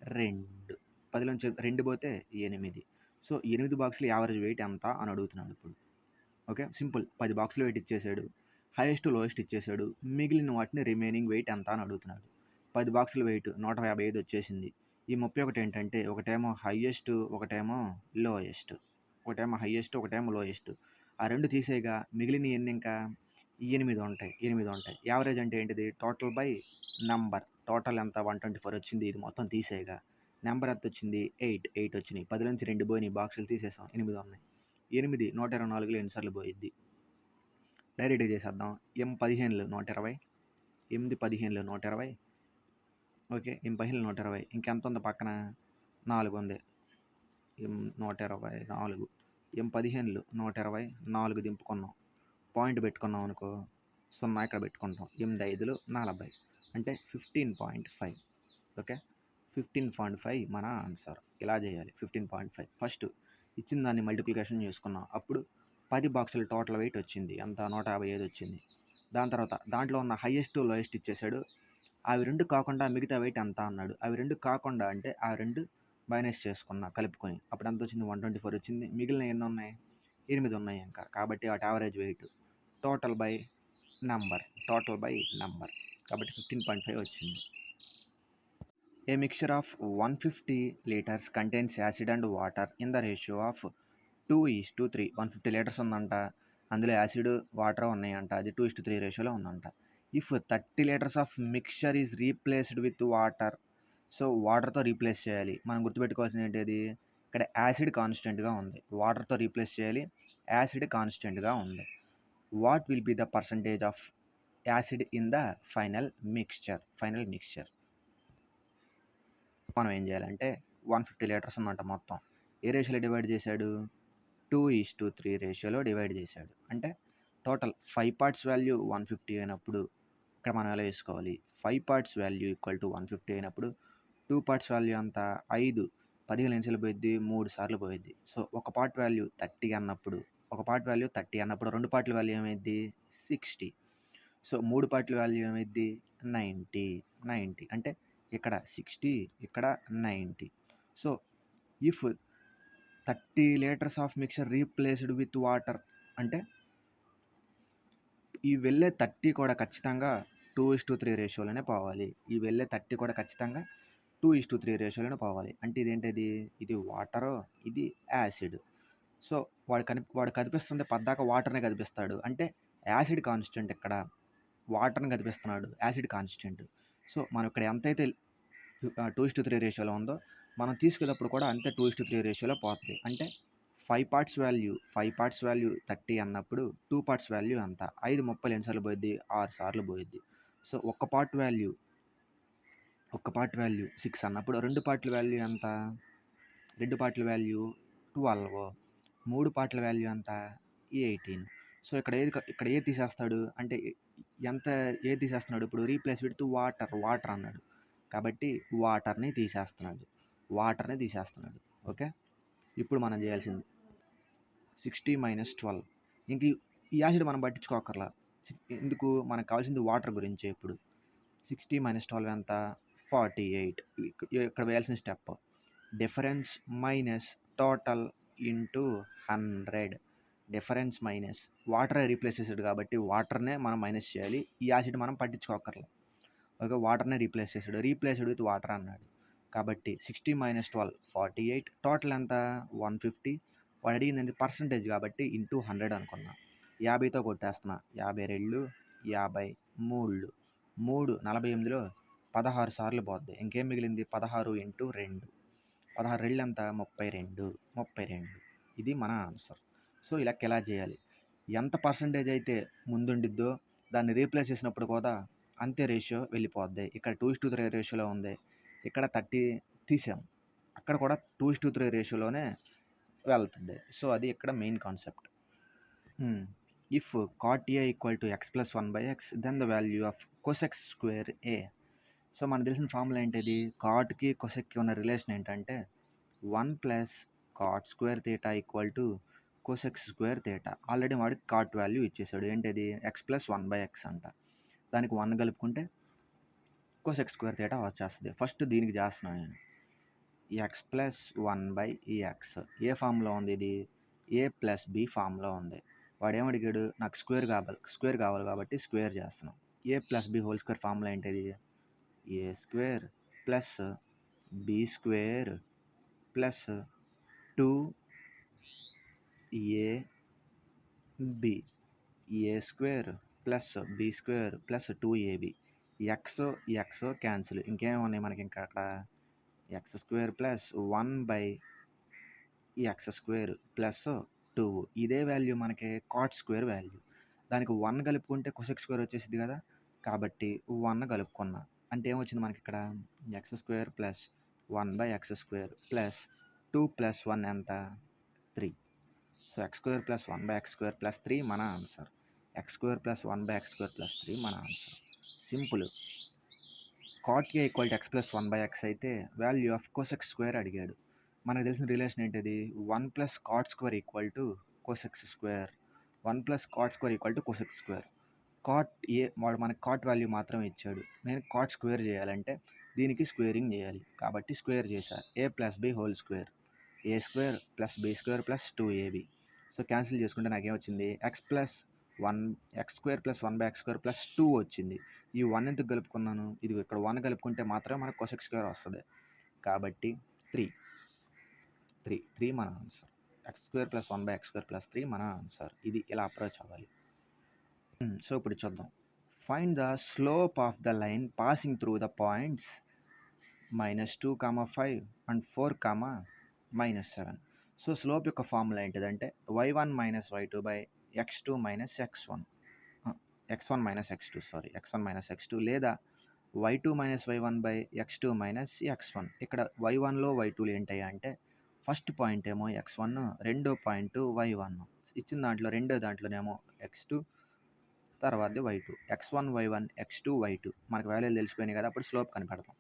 2. 10లోంచి 2 పోతే 8. సో, 8 బాక్సులు యావరేజ్ వెయిట్ ఎంత అని అడుగుతున్నాడు ఇప్పుడు. ఓకే. సింపుల్. 10 బాక్సుల వెయిట్ ఇచ్చేసాడు. హైయెస్ట్, లోయెస్ట్ ఇచ్చేసాడు. మిగిలిన వాటిని రిమైనింగ్ వెయిట్ ఎంత అని అడుగుతున్నాడు. 10 బాక్సుల వెయిట్ 155 వచ్చేసింది. ఈ 31 ఏంటంటే ఒకటేమో హైయెస్ట్, ఒకటేమో లోయెస్ట్. ఒకటేమో హైయెస్ట్, ఒకటేమో లోయెస్ట్. ఆ 2 తీసేయగా మిగిలినయి ఎన్ని ఇంకా? 8 ఉంటాయి. 8 ఉంటాయి. యావరేజ్ అంటే ఏంటిది? Total by number. టోటల్ ఎంత? 124 వచ్చింది. ఇది మొత్తం తీసేయగా నెంబర్ ఎంత వచ్చింది? 8 వచ్చినాయి. 10లోంచి 2 పోయినాయి. బాక్సులు తీసేసాం. 8 ఉన్నాయి. 8 124లో ఎన్నిసార్లు పోయిద్ది? డైరెక్ట్‌గా చేసేద్దాం. 15లు 120. 8 15లు 120. ఓకే. 15లు 120. ఇంకెంత ఉంది పక్కన? 4 ఉంది. 120 4. 15లు 120 4 దింపుకున్నాం. పాయింట్ పెట్టుకున్నాం అనుకో, 0 ఇక్కడ పెట్టుకుంటాం. 8 5లు 40. అంటే 15.5. ఓకే. 15.5 మన ఆన్సర్. ఇలా చేయాలి. 15.5. ఫస్ట్ ఇచ్చిన దాన్ని మల్టిప్లికేషన్ చేసుకున్నాం. అప్పుడు 10 బాక్సుల టోటల్ వెయిట్ వచ్చింది. ఎంత? 155 వచ్చింది. దాని తర్వాత దాంట్లో ఉన్న హైయెస్ట్, లోయెస్ట్ ఇచ్చేసాడు. అవి 2 కాకుండా మిగతా వెయిట్ ఎంత అన్నాడు. అవి 2 కాకుండా అంటే ఆ 2 మైనస్ చేసుకున్నా కలుపుకొని. అప్పుడు ఎంత వచ్చింది? 124 వచ్చింది. మిగిలినవి ఎన్ని ఉన్నాయి? 8 ఉన్నాయి ఇంకా. కాబట్టి వాటి average wait total by number. కాబట్టి 15.5 వచ్చింది. A mixture of 150 liters contains acid and water in the ratio of 2:3. 150 litres ఉందంట. అందులో యాసిడ్, వాటర్ ఉన్నాయంట. అది 2:3 రేషియోలో ఉందంట. If 30 litres of mixture is replaced with water. So, వాటర్‌తో రీప్లేస్ చేయాలి. మనం గుర్తుపెట్టుకోవాల్సింది ఏంటిది? ఇక్కడ యాసిడ్ కాన్స్టెంట్‌గా ఉంది. వాటర్‌తో రీప్లేస్ చేయాలి. యాసిడ్ కాన్స్టెంట్‌గా ఉంది. What will be the percentage of acid in the final mixture? మనం ఏం చేయాలంటే 150 లీటర్స్ ఉందంట మొత్తం. ఏ రేషియోలో డివైడ్ చేశాడు? 2:3 రేషియోలో డివైడ్ చేశాడు. అంటే టోటల్ 5 పార్ట్స్ వాల్యూ 150 అయినప్పుడు ఇక్కడ మనం ఎలా వేసుకోవాలి? 5 పార్ట్స్ వాల్యూ ఈక్వల్ టు 150 అయినప్పుడు 2 పార్ట్స్ వాల్యూ ఎంత? 5. 15 ఎన్నిసార్లు పోయిద్ది? 3 సార్లు పోయిద్ది. సో, ఒక పార్ట్ వాల్యూ 30 అన్నప్పుడు 2 పార్ట్ల వాల్యూ ఏమైద్ది? 60. సో, 3 పార్ట్ల వాల్యూ ఏమైద్ది? 90. అంటే ఇక్కడ 60, ఇక్కడ 90. So, if 30 litres of mixture replaced with water అంటే ఈ వెళ్ళే 30 కూడా ఖచ్చితంగా 2:3 రేషియోలోనే పోవాలి. ఈ వెళ్ళే 30 కూడా ఖచ్చితంగా 2:3 రేషియోలోనే పోవాలి. అంటే ఇదేంటిది? ఇది వాటరు, ఇది యాసిడ్. సో, వాడు కనిపిస్తుంది పద్దాక వాటర్‌నే కనిపిస్తాడు. అంటే యాసిడ్ కాన్స్టెంట్ ఇక్కడ. వాటర్‌ని కనిపిస్తున్నాడు. Acid constant. సో, మనం ఇక్కడ ఎంతైతే 2:3 రేషియోలో ఉందో మనం తీసుకునేటప్పుడు కూడా అంతే 2:3 రేషియోలో పోతుంది. అంటే 5 పార్ట్స్ వాల్యూ 30 అన్నప్పుడు 2 పార్ట్స్ వాల్యూ ఎంత? 5 30 ఎన్నిసార్లు పోయిద్ది? 6 సార్లు పోయిద్ది. సో, ఒక పార్ట్ వాల్యూ 6 అన్నప్పుడు 2 పార్ట్ల వాల్యూ ఎంత? 2 పార్ట్ల వాల్యూ 12. 3 పార్ట్ల వాల్యూ ఎంత? 18. సో, ఇక్కడ ఏది తీసేస్తాడు? అంటే ఏది తీసేస్తున్నాడు? ఇప్పుడు రీప్లేస్ విత్ వాటర్ అన్నాడు. కాబట్టి వాటర్‌ని తీసేస్తున్నాడు. ఓకే. ఇప్పుడు మనం చేయాల్సింది 60 - 12. ఇంక ఈ యాసిడ్ మనం పట్టించుకోక్కర్లా. ఎందుకు? మనకు కావాల్సింది వాటర్ గురించే ఇప్పుడు. 60 - 12 ఎంత? 48. ఇక్కడ వేయాల్సిన step difference minus total into 100. Difference minus వాటరే రీప్లేస్ చేసాడు కాబట్టి వాటర్‌నే మనం మైనస్ చేయాలి. ఈ యాసిడ్ మనం పట్టించుకోక్కర్లా. ఓకే. వాటర్‌నే రీప్లేస్ చేసాడు. రీప్లేస్డ్ విత్ వాటర్ అన్నాడు. కాబట్టి 60 - 12 48. టోటల్ ఎంత? 150. వాడు అడిగింది పర్సంటేజ్ కాబట్టి ఇంటూ 100 అనుకున్నా. 50తో కొట్టేస్తున్నా. 52 53 3 48లో 16 సార్లు పోద్ది. ఇంకేం మిగిలింది 16 ఇంటూ 2 16 రెళ్ళు ఎంత 32 ఇది మన ఆన్సర్. సో ఈ లెక్క ఎలా చేయాలి, ఎంత పర్సంటేజ్ అయితే ముందుండిద్దో దాన్ని రీప్లేస్ చేసినప్పుడు కూడా అంతే రేషియో వెళ్ళిపోద్ది. ఇక్కడ 2:3 రేషియోలో ఉంది, ఇక్కడ 30 తీసాం, అక్కడ కూడా 2:3 రేషియోలోనే వెళ్తుంది. సో అది ఇక్కడ main concept. If cot A equal to x plus 1/x then the value of cosec square A. So మనకు తెలిసిన ఫార్ములా ఏంటిది, కాట్కి కొసెక్కి ఉన్న రిలేషన్ ఏంటంటే 1 plus cot square theta equal to cosec square theta. Already వాడికి cot value ఇచ్చేసాడు, ఏంటిది x plus 1/x అంట. దానికి 1 కలుపుకుంటే కోసెక్ స్క్వేర్ థీటా వచ్చేస్తుంది. ఫస్ట్ దీనికి చేస్తున్నాను నేను, ఎక్స్ ప్లస్ 1/x ఏ ఫామ్లో ఉంది, ఇది a ప్లస్ b ఫామ్లో ఉంది. వాడు ఏమడిగాడు, నాకు స్క్వేర్ కావాలి కాబట్టి స్క్వేర్ చేస్తున్నాం. a plus b whole square formula ఏంటిది, a square plus b square plus 2ab, a square plus b square plus 2ab. X cancel, ఇంకేమున్నాయి మనకి ఇంకా అక్కడ, x square plus 1/x square plus 2. ఇదే వాల్యూ మనకి కాట్ స్క్వేర్ వాల్యూ. దానికి 1 కలుపుకుంటే cosec square వచ్చేసింది కదా, కాబట్టి 1 కలుపుకున్నా అంటే ఏమొచ్చింది మనకి ఇక్కడ, X square plus 1/x square plus 2 plus 1 ఎంత 3. So X square plus 1/x square plus 3 మన answer. X square plus 1/x square plus 3 మన answer. Simple. Cot A equal to X plus 1/x అయితే వాల్యూ ఆఫ్ కోసెక్ స్క్వేర్ అడిగాడు. మనకు తెలిసిన relation ఏంటిది, 1 plus cot square equal to cosec square. 1 plus cot square equal to cosec square. Cot A వాడు మనకి cot value మాత్రం ఇచ్చాడు, నేను కాట్ స్క్వేర్ చేయాలంటే దీనికి స్క్వేరింగ్ చేయాలి కాబట్టి స్క్వేర్ చేశా. a plus b whole square, a square plus b square plus 2ab. So cancel చేసుకుంటే నాకేమొచ్చింది, x square plus 1/x square plus 2 వచ్చింది. ఈ 1 ఎందుకు కలుపుకున్నాను, ఇది ఇక్కడ 1 కలుపుకుంటే మాత్రమే మనకు కోసెక్ స్క్వేర్ వస్తుంది కాబట్టి 3 మన answer. X square plus 1/x square plus 3 మన ఆన్సర్. ఇది ఇలా అప్రోచ్ అవ్వాలి. సో ఇప్పుడు చూద్దాం, find the slope of the line passing through the points -2, 5 and 4, -7. So slope యొక్క ఫార్ములా ఏంటిదంటే y1 minus y2 by x2 minus x1 minus x2 లేదా y2 minus y1 by x2 minus x1. ఇక్కడ y1లో y2లు ఏంటయ్యా అంటే first point ఏమో x1, రెండో point y1. ఇచ్చిన రెండో దాంట్లోనేమో x2, తర్వాత y2. x1 y1 x2 y2 మనకు వాల్యూలు తెలిసిపోయినాయి కదా, అప్పుడు slope కనిపెడతాం.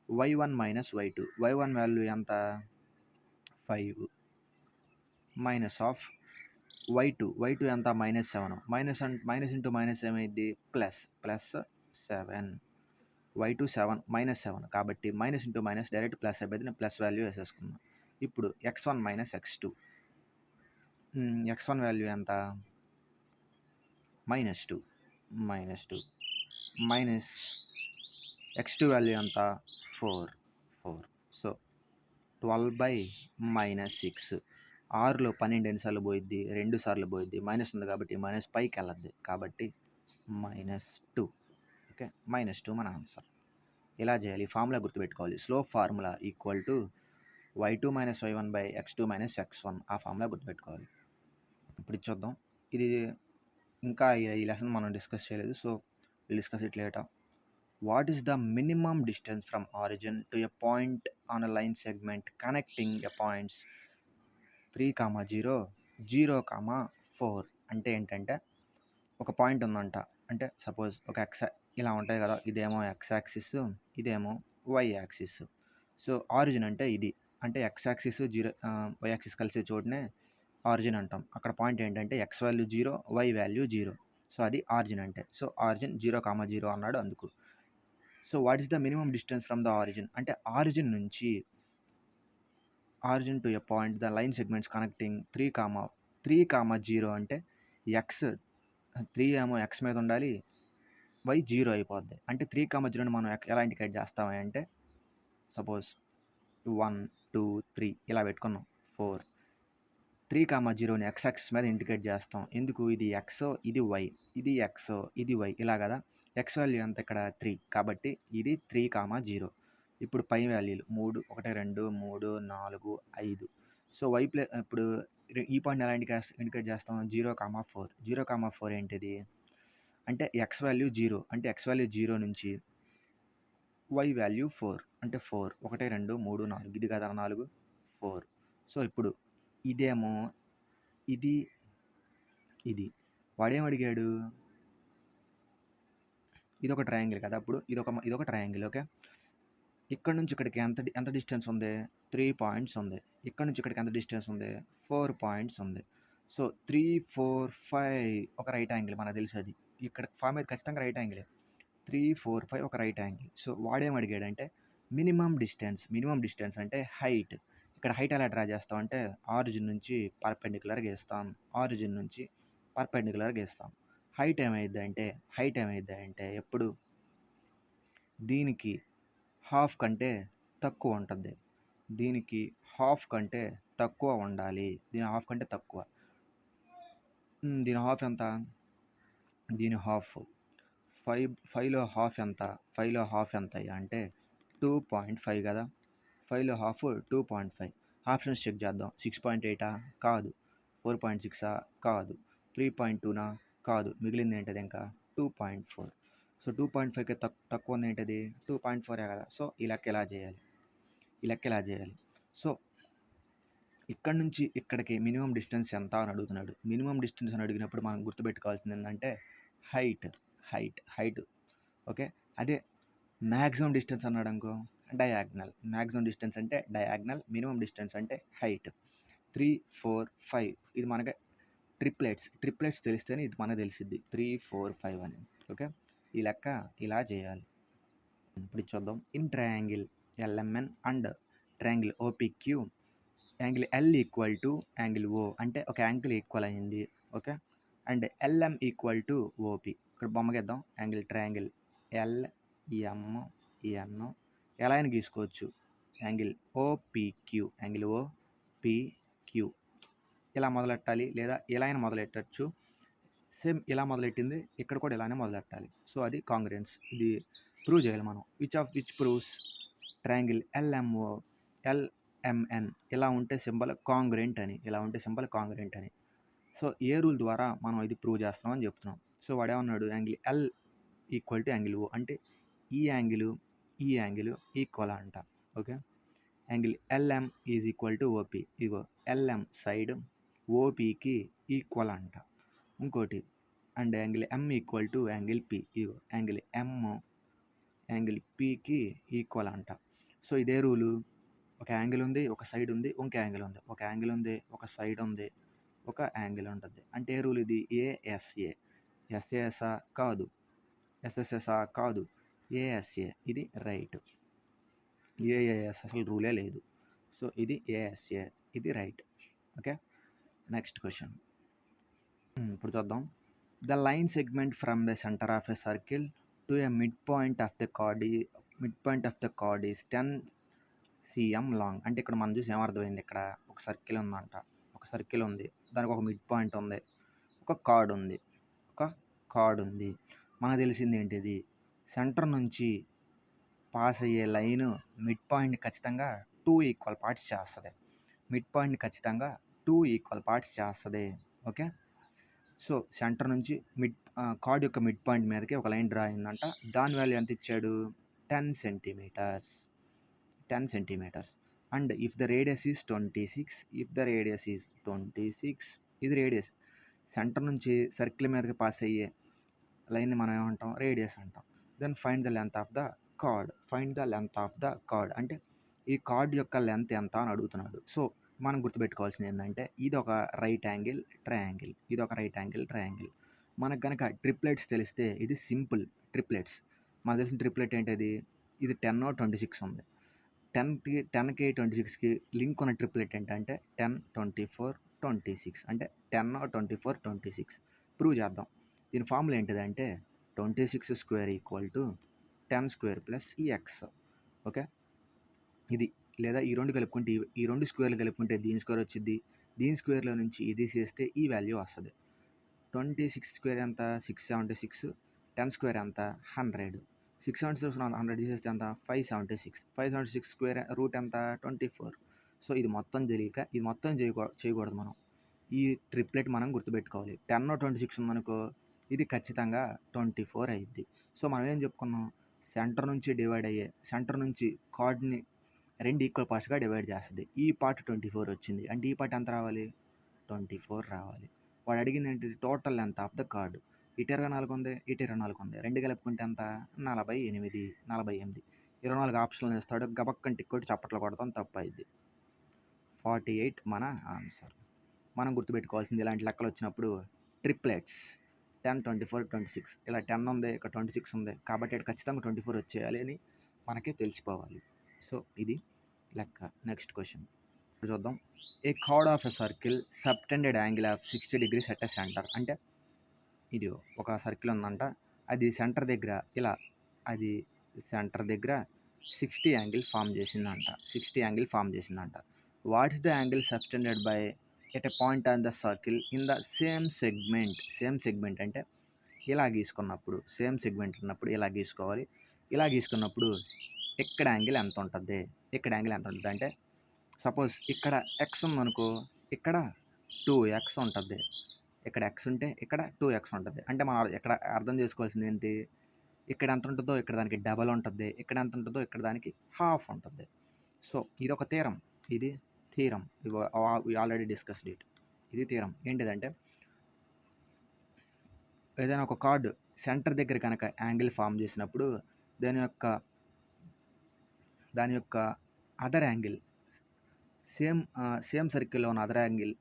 y1 minus y2, y1 value ఎంత 5 మైనస్ ఆఫ్ y2 ఎంత -7. మైనస్ ఇంటూ మైనస్ ఏమైంది ప్లస్ 7. y2 -7 కాబట్టి minus into minus direct plus అయిపోయింది, నేను ప్లస్ వాల్యూ వేసేసుకున్నాను. ఇప్పుడు x1 minus x2, x1 value ఎంత -2 మైనస్ x2 వాల్యూ ఎంత 4. సో 12/-6. 6లో 12 ఎన్నిసార్లు పోయిద్ది, 2 సార్లు పోయిద్ది, మైనస్ ఉంది కాబట్టి మైనస్ పైకి వెళ్ళద్ది కాబట్టి -2. ఓకే, -2 మన ఆన్సర్. ఎలా చేయాలి, ఫార్ములా గుర్తుపెట్టుకోవాలి, slope formula equal to y2 minus y1 by x2 minus x1. ఆ ఫార్ములా గుర్తుపెట్టుకోవాలి. ఇప్పుడు చూద్దాం, ఇది ఇంకా ఈ లెసన్ మనం డిస్కస్ చేయలేదు, so discuss it later. What is the minimum distance from origin to a point on a line segment connecting a points 3, 0, 0, 4. అంటే ఏంటంటే ఒక పాయింట్ ఉందంట, అంటే సపోజ్ ఒక ఇలా ఉంటాయి కదా, ఇదేమో ఎక్స్ యాక్సిస్, ఇదేమో వై యాక్సిస్. సో ఆరిజిన్ అంటే ఇది, అంటే ఎక్స్ యాక్సిస్ 0, వై యాక్సిస్ కలిసే చోటునే ఆరిజిన్ అంటాం. అక్కడ పాయింట్ ఏంటంటే x value 0, y value 0. So అది ఆరిజిన్ అంటే. సో ఆరిజిన్ 0, 0 అన్నాడు అందుకు. So what is the minimum distance from the origin అంటే origin to a point the line segments connecting 3, 0 అంటే ఎక్స్ 3 ఏమో ఎక్స్ మీద ఉండాలి, వై 0 అయిపోద్ది. అంటే 3, 0ని మనం ఎలా ఇండికేట్ చేస్తామని అంటే సపోజ్ 1, 2, 3 ఇలా పెట్టుకున్నాం, 4, 3,0ని ఎక్స్ యాక్సిస్ మీద ఇండికేట్ చేస్తాం. ఎందుకు? ఇది ఎక్స్, ఇది వై, ఇది ఎక్స్, ఇది వై ఇలా కదా. ఎక్స్ వాల్యూ ఎంత ఇక్కడ 3 కాబట్టి ఇది 3,0. ఇప్పుడు పై వాల్యూలు 3 1 2 3 4 5. సో ఇప్పుడు ఈ పాయింట్ ఎలా ఇండికేట్ చేస్తాం? 0,4. 0,4 ఏంటిది? అంటే ఎక్స్ వాల్యూ 0 అంటే ఎక్స్ వాల్యూ 0 నుంచి వై వాల్యూ 4 అంటే 4 1 2 3 4 ఇది కదా 4 4. సో ఇప్పుడు ఇదేమో ఇది ఇది వాడేం అడిగాడు? ఇదొక ట్రయాంగిల్ కదా. అప్పుడు ఇదొక ట్రయాంగిల్. ఓకే, ఇక్కడ నుంచి ఇక్కడికి ఎంత డిస్టెన్స్ ఉంది? 3 పాయింట్స్ ఉంది. ఇక్కడ నుంచి ఇక్కడికి ఎంత డిస్టెన్స్ ఉంది? 4 పాయింట్స్ ఉంది. సో 3 4 5 ఒక రైట్ యాంగిల్ మనకు తెలుసు. అది ఇక్కడ ఫామ్ అయితే ఖచ్చితంగా రైట్ యాంగిలే. 3 4 5 ఒక రైట్ యాంగిల్. సో వాడేం అడిగాడంటే మినిమం డిస్టెన్స్ అంటే హైట్. ఇక్కడ హైట్ ఎలా డ్రా చేస్తాం అంటే ఆరిజిన్ నుంచి పర్పెండిక్యులర్గా వేస్తాం. హైట్ ఏమైందంటే ఎప్పుడు దీనికి హాఫ్ కంటే తక్కువ ఉంటుంది. దీనికి హాఫ్ కంటే తక్కువ ఉండాలి. దీని హాఫ్ కంటే తక్కువ. దీని హాఫ్ ఎంత? దీని హాఫ్ 5లో హాఫ్ ఎంత? 5లో హాఫ్ ఎంత అంటే 2.5 కదా. 5లో హాఫ్ 2.5. ఆప్షన్స్ చెక్ చేద్దాం. 6.8 కాదు. 4.6 కాదు. 3.2 కాదు. మిగిలింది ఏంటది ఇంకా 2.4. సో 2.5కి తక్కువ ఉంది ఏంటది? 2.4 కదా. సో ఈ లెక్క ఎలా చేయాలి? సో ఇక్కడ నుంచి ఇక్కడికి మినిమం డిస్టెన్స్ ఎంత అని అడుగుతున్నాడు. మినిమం డిస్టెన్స్ అని అడిగినప్పుడు మనం గుర్తుపెట్టుకోవాల్సింది ఏంటంటే హైట్. ఓకే, అదే మ్యాక్సిమం డిస్టెన్స్ అన్నాడు అనుకో డయాగ్నల్. మ్యాక్సిమం డిస్టెన్స్ అంటే డయాగ్నల్, మినిమం డిస్టెన్స్ అంటే హైట్. 3 4 5 ఇది మనకి ట్రిప్లెట్స్ తెలిస్తేనే ఇది మనకు తెలిసిద్ది 3 4 5 అని. ఓకే, ఈ లెక్క ఇలా చేయాలి. ఇప్పుడు చూద్దాం. In triangle LMN and triangle OPQ angle L equal to angle O అంటే ఒక యాంగిల్ ఈక్వల్ అయింది. Okay, and LM equal to OP. ఇక్కడ బొమ్మ గీద్దాం. ట్రయాంగిల్ LMN ఎలా అయినా గీసుకోవచ్చు. యాంగిల్ OPQ ఇలా మొదలెట్టాలి, లేదా ఎలా అయినా మొదలెట్టచ్చు. సేమ్ ఇలా మొదలెట్టింది ఇక్కడ కూడా ఇలానే మొదలెట్టాలి. సో అది కాంగ్రుయెన్స్. ఇది ప్రూవ్ చేయాలి మనం. విచ్ ప్రూవ్స్ ట్రయాంగిల్ LMN ఇలా ఉంటే సింబల్ కాంగ్రుయెంట్ అని. సో ఏ రూల్ ద్వారా మనం ఇది ప్రూవ్ చేస్తున్నాం అని చెప్తున్నాం. సో వాడు ఏమన్నాడు? Angle L equal to angle O అంటే ఈ యాంగిల్ ఈక్వల్ అంట. Okay, angle LM is equal to OP. ఇగో LM సైడ్ OPకి ఈక్వల్ అంట. ఇంకోటి and angle M equal to angle P. ఇగో యాంగిల్ M యాంగిల్ Pకి ఈక్వల్ అంట. సో ఇదే రూలు. ఒక యాంగిల్ ఉంది, ఒక సైడ్ ఉంది, ఇంకో యాంగిల్ ఉంది. ఒక యాంగిల్ ఉంది, ఒక సైడ్ ఉంది, ఒక యాంగిల్ ఉంటుంది. అంటే ఏ రూల్ ఇది? ASA కాదు, SSS కాదు, ASA. ఇది రైట్. AAS అసలు రూలే లేదు. సో ఇది ASA, ఇది రైట్. ఓకే, నెక్స్ట్ క్వశ్చన్ ఇప్పుడు చూద్దాం. The line segment from the centre of a circle to a mid point of the card is 10 cm long. అంటే ఇక్కడ మనం చూసి ఏమర్థమైంది? ఇక్కడ ఒక సర్కిల్ ఉందంట. ఒక సర్కిల్ ఉంది, దానికి ఒక మిడ్ పాయింట్ ఉంది, ఒక కార్డ్ ఉంది. మనకు తెలిసింది ఏంటిది? సెంటర్ నుంచి పాస్ అయ్యే లైన్ మిడ్ పాయింట్ ఖచ్చితంగా 2 ఈక్వల్ పార్ట్స్ చేస్తుంది. ఓకే, సో సెంటర్ నుంచి కార్డ్ యొక్క మిడ్ పాయింట్ మీదకి ఒక లైన్ డ్రా అయిందంట. దాని వాల్యూ ఎంత ఇచ్చాడు? 10 centimetres. And if the radius is 26, ఇది రేడియస్. సెంటర్ నుంచి సర్కిల్ మీదకి పాస్ అయ్యే లైన్ని మనం ఏమంటాం? రేడియస్ అంటాం. Then find the length of the chord అంటే ఈ కార్డ్ యొక్క లెంత్ ఎంత అని అడుగుతున్నాడు. సో మనం గుర్తుపెట్టుకోవాల్సింది ఏంటంటే ఇది ఒక రైట్ యాంగిల్ ట్రయాంగిల్. మనకు కనుక ట్రిప్లెట్స్ తెలిస్తే ఇది సింపుల్ ట్రిప్లెట్స్. మనకు తెలిసిన ట్రిప్లెట్ ఏంటది? ఇది 10 26 ఉంది. 10కి 26కి లింక్ ఉన్న ట్రిప్లెట్ ఏంటంటే 10 24 26 అంటే 10 24 26. ప్రూవ్ చేద్దాం. దీని ఫార్ములా ఏంటిదంటే 26 square equal to 10 square plus ఈ ఎక్స్. ఓకే, ఇది లేదా ఈ రెండు స్క్వేర్లు కలుపుకుంటే దీని స్క్వేర్ వచ్చింది, దీని స్క్వేర్లో నుంచి ఇది తీసేస్తే ఈ వాల్యూ వస్తుంది. 26 స్క్వేర్ ఎంత? 676. 10 స్క్వేర్ ఎంత? 100. 676 100 తీసేస్తే ఎంత? 576. 576 స్క్వేర్ రూట్ ఎంత? 24. సో ఇది మొత్తం తెలియక ఇది మొత్తం చేయకూడదు మనం. ఈ ట్రిప్లెట్ మనం గుర్తుపెట్టుకోవాలి. 10 26 ఉందనుకో ఇది ఖచ్చితంగా 24 అయ్యిద్ది. సో మనం ఏం చెప్పుకున్నాం? సెంటర్ నుంచి కార్డ్ని 2 ఈక్వల్ పార్ట్స్గా డివైడ్ చేస్తుంది. ఈ పార్ట్ 24 వచ్చింది అంటే ఈ పార్ట్ ఎంత రావాలి? 24 రావాలి. వాడు అడిగింది ఏంటి? Total length of the card. ఇటు 24 ఉంది, ఇటు 24 ఉంది. 2 కలుపుకుంటే ఎంత? 48. 24 ఆప్షన్లు ఇస్తాడు. గబక్కని టిక్ కొట్టి చప్పట్లు కొడతాం, తప్పు అయింది. 48 మన ఆన్సర్. మనం గుర్తుపెట్టుకోవాల్సింది ఇలాంటి లెక్కలు వచ్చినప్పుడు ట్రిప్లెట్స్ 10, 24, 26 ఇలా 10 ఉంది, ఇక్కడ 26 ఉంది కాబట్టి ఇక్కడ ఖచ్చితంగా 24 వచ్చేయాలి అని మనకే తెలిసిపోవాలి. సో ఇది లెక్క. నెక్స్ట్ క్వశ్చన్ చూద్దాం. A chord of a circle subtended angle of 60 degrees at a centre. అంటే ఇది ఒక సర్కిల్ ఉందంట, అది సెంటర్ దగ్గర ఇలా అది సెంటర్ దగ్గర 60 యాంగిల్ ఫామ్ చేసిందంట. What is the angle subtended by at a point on the circle in the same segment అంటే ఇలా గీసుకున్నప్పుడు సేమ్ సెగ్మెంట్ ఉన్నప్పుడు ఇలా గీసుకోవాలి. ఇలా గీసుకున్నప్పుడు ఇక్కడ యాంగిల్ ఎంత ఉంటుంది అంటే సపోజ్ ఇక్కడ ఎక్స్ ఉందనుకో, ఇక్కడ 2x ఉంటుంది. ఇక్కడ ఎక్స్ ఉంటే ఇక్కడ 2x ఉంటుంది. అంటే మనం ఇక్కడ అర్థం చేసుకోవాల్సింది ఏంటి? ఇక్కడ ఎంత ఉంటుందో ఇక్కడ దానికి డబల్ ఉంటుంది, ఇక్కడ ఎంత ఉంటుందో ఇక్కడ దానికి హాఫ్ ఉంటుంది. సో ఇది ఒక థీరం, ఇది థీరం. Already discussed it. ఇది థీరం. ఏంటిదంటే ఏదైనా ఒక కార్డు సెంటర్ దగ్గర కనుక యాంగిల్ ఫామ్ చేసినప్పుడు దాని యొక్క అదర్ యాంగిల్ సేమ్ సర్కిల్లో ఉన్న అదర్ యాంగిల్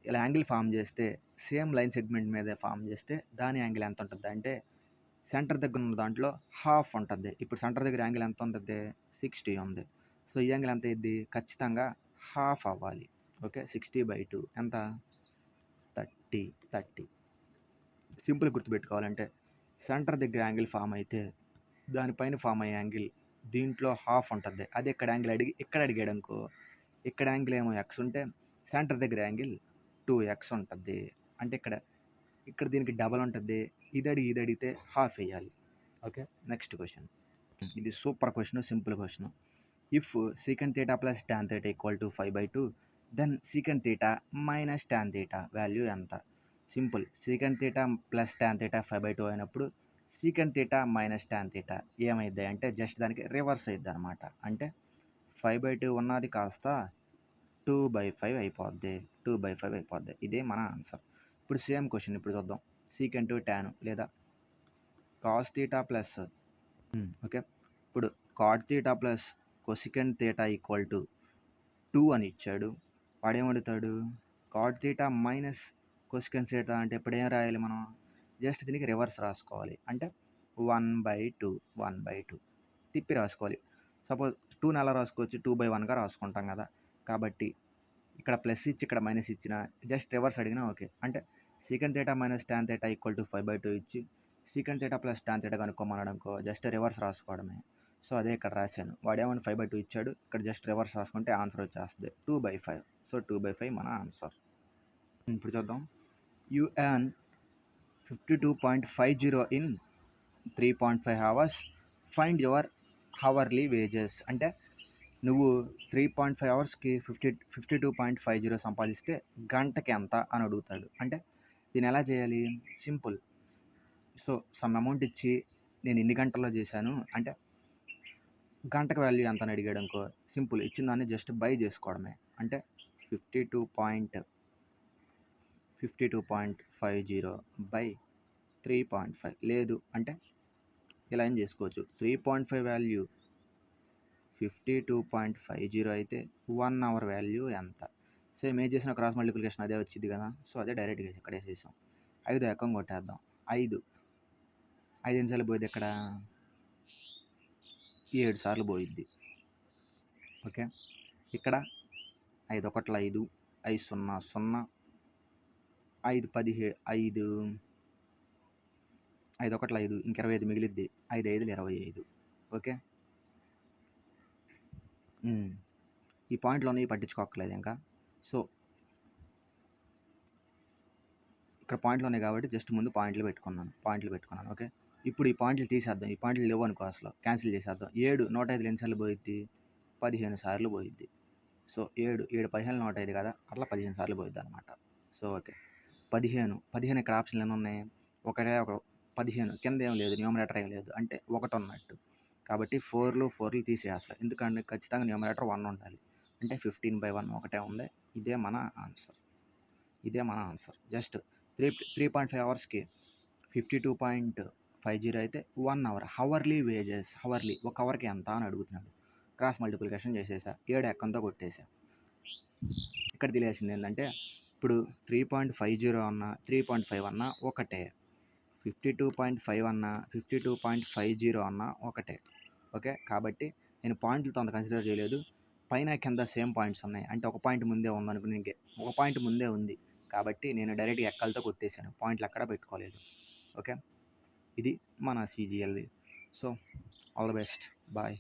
ఇలా యాంగిల్ ఫామ్ చేస్తే సేమ్ లైన్ సెగ్మెంట్ మీద ఫామ్ చేస్తే దాని యాంగిల్ ఎంత ఉంటుంది అంటే సెంటర్ దగ్గర ఉన్న దాంట్లో హాఫ్ ఉంటుంది. ఇప్పుడు సెంటర్ దగ్గర యాంగిల్ ఎంత ఉంటుంది? 60 ఉంది. సో ఈ యాంగిల్ ఎంత అయ్యిద్ది? ఖచ్చితంగా హాఫ్ అవ్వాలి. ఓకే, 60/2 ఎంత? 30. సింపుల్ గుర్తుపెట్టుకోవాలంటే సెంటర్ దగ్గర యాంగిల్ ఫామ్ అయితే దానిపైన ఫామ్ అయ్యే యాంగిల్ దీంట్లో హాఫ్ ఉంటుంది. అదే ఇక్కడ యాంగిల్ ఇక్కడ అడిగాడు అనుకో, ఇక్కడ యాంగిల్ ఏమో ఎక్స్ ఉంటే సెంటర్ దగ్గర యాంగిల్ 2x ఉంటుంది. అంటే ఇక్కడ దీనికి డబల్ ఉంటుంది. ఇది అడిగితే హాఫ్ వేయాలి. Okay, next question. ఇది super question, simple question. If secant θ plus tan θ equal to 5/2 then secant θ minus tan θ value ఎంత? సింపుల్. secant θ ప్లస్ tan θ 5/2 అయినప్పుడు secant θ మైనస్ tan θ ఏమైద్ది అంటే జస్ట్ దానికి రివర్స్ అయిద్ది అనమాట. అంటే 5/2 ఉన్నది కాస్త 2/5 అయిపోద్ది. ఇదే మన ఆన్సర్. ఇప్పుడు సేమ్ క్వశ్చన్ ఇప్పుడు చూద్దాం. secant tan లేదా cos θ ప్లస్ ఓకే, ఇప్పుడు cot θ ప్లస్ cosecant θ ఈక్వల్ టు 2 అని ఇచ్చాడు. వాడేమడుగుతాడు? cot θ మైనస్ cosecant θ అంటే ఇప్పుడు ఏం రాయాలి మనం? జస్ట్ దీనికి రివర్స్ రాసుకోవాలి. అంటే 1/2 తిప్పి రాసుకోవాలి. సపోజ్ 2ని అలా రాసుకోవచ్చు, 2/1గా రాసుకుంటాం కదా. కాబట్టి ఇక్కడ ప్లస్ ఇచ్చి ఇక్కడ మైనస్ ఇచ్చిన జస్ట్ రివర్స్ అడిగినా ఓకే. అంటే secant θ minus tan θ equal to 5/2 ఇచ్చి secant θ ప్లస్ tan θ కనుక్కోమన్నాడు అనుకో, జస్ట్ రివర్స్ రాసుకోవడమే. సో అదే ఇక్కడ రాశాను. వాడేమని 5/2 ఇచ్చాడు, ఇక్కడ జస్ట్ రివర్స్ రాసుకుంటే ఆన్సర్ వచ్చేస్తుంది 2/5. సో 2/5 మన ఆన్సర్. ఇప్పుడు చూద్దాం. You earn 52.50 in 3.5 hours. Find your hourly wages. అంటే నువ్వు 3.5 అవర్స్కి 52.50 సంపాదిస్తే గంటకి ఎంత అని అడుగుతాడు. అంటే దీన్ని ఎలా చేయాలి? సింపుల్. సో సమ్ అమౌంట్ ఇచ్చి నేను ఇన్ని గంటల్లో చేశాను అంటే గంటకు వాల్యూ ఎంత అని అడిగాడు అనుకో, సింపుల్. ఇచ్చిన దాన్ని జస్ట్ బై చేసుకోవడమే. అంటే 52.50 బై 3.5. లేదు అంటే ఇలా ఏం చేసుకోవచ్చు. 3.5 వాల్యూ 52.50 అయితే 1 అవర్ వాల్యూ ఎంత? సేమ్ ఏం చేసిన క్రాస్ మల్టిప్లికేషన్ అదే వచ్చింది కదా. సో అదే డైరెక్ట్గా ఇక్కడ వేసేసాం. 5 ఎక్కం కొట్టేద్దాం. 5 ఎన్నిసార్లు పోయింది? ఇక్కడ 7 సార్లు పోయిద్ది. ఓకే, ఇక్కడ 5 1 5, 5 0 0, 5 17, 5 1 5, ఇంక 25 మిగిలిద్ది. 5 5 25. ఓకే, ఈ పాయింట్లోనే పట్టించుకోకలేదు ఇంకా. సో ఇక్కడ పాయింట్లు ఉన్నాయి కాబట్టి జస్ట్ ముందు పాయింట్లు పెట్టుకున్నాను. ఓకే. ఇప్పుడు ఈ పాయింట్లు తీసేద్దాం. ఈ పాయింట్లు లేవనుకో అసలు క్యాన్సిల్ చేసేద్దాం. 7 105 ఎన్ని సార్లు పోయిద్ది? 15 సార్లు పోయిద్ది. సో 7 15 105 కదా! అట్లా 15 సార్లు పోయిద్దనమాట. So okay. 15 ఇక్కడ ఆప్షన్లు ఎన్నున్నాయి? ఒకటే ఒక 15 కింద ఏం లేదు. న్యూమరేటర్ ఏం లేదు. అంటే 1 ఉన్నట్టు. కాబట్టి 4లు తీసేయాలి. ఎందుకంటే ఖచ్చితంగా న్యూమరేటర్ 1 ఉండాలి. అంటే 15/1 ఒకటే ఉంది. ఇదే మన ఆన్సర్. జస్ట్ 3.5 అవర్స్‌కి 52.50 అయితే 1 అవర్. హవర్లీ ఒక అవర్‌కి ఎంత అని అడుగుతున్నాడు. క్రాస్ మల్టిప్లికేషన్ చేసేసా. 7 ఎక్కంతో కొట్టేసా. ఇక్కడ తెలియాల్సింది ఏంటంటే ఇప్పుడు 3.50 అన్నా 3.5 అన్నా ఒకటే. 52.5 అన్నా 52.50 అన్నా ఒకటే. ఓకే. కాబట్టి నేను పాయింట్లతో అంత కన్సిడర్ చేయలేదు. పైన కింద సేమ్ పాయింట్స్ ఉన్నాయి. అంటే ఒక పాయింట్ ముందే ఉందనుకుని ఒక పాయింట్ ముందే ఉంది. కాబట్టి నేను డైరెక్ట్‌గా ఎక్కలతో కొట్టేసాను. పాయింట్లు ఎక్కడా పెట్టుకోలేదు. ఓకే. ఇది మన సీజీఎల్‌ది. So all the best. Bye.